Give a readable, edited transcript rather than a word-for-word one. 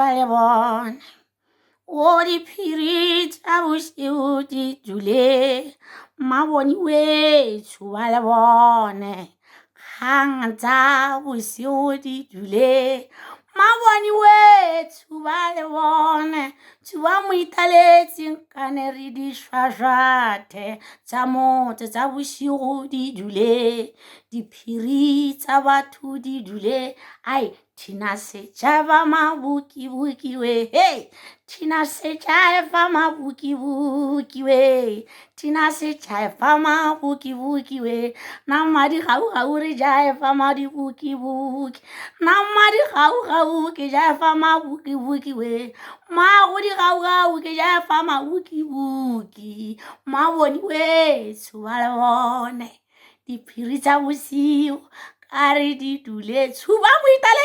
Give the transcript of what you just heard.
tshuba lebone. O diphiri tsa bosiu di dule, MmaBoni we tshuba lebone. Kgang tsa bosiu di dule, MmaBoni we tshuba lebone. Tshuba moitaletseng kane re di shwashwathe, tsa motse tsa bosiu di dule, diphiri tsa batho di dule. Ai Thina se jaiva mabukibuki we, hey! Thina se jaiva mabukibuki we, Thina se jaiva mabukibuki we. Nama DiGauGau re jaiva mabukibuki, Nama DiGauGau ke jaiva mabukibuki we. Mmaago DiGauGau ke jaiva mabukibuki, MmaBoni we tshuba lebone. Diphiri tsa bosiu ka re di dule, tshuba moitale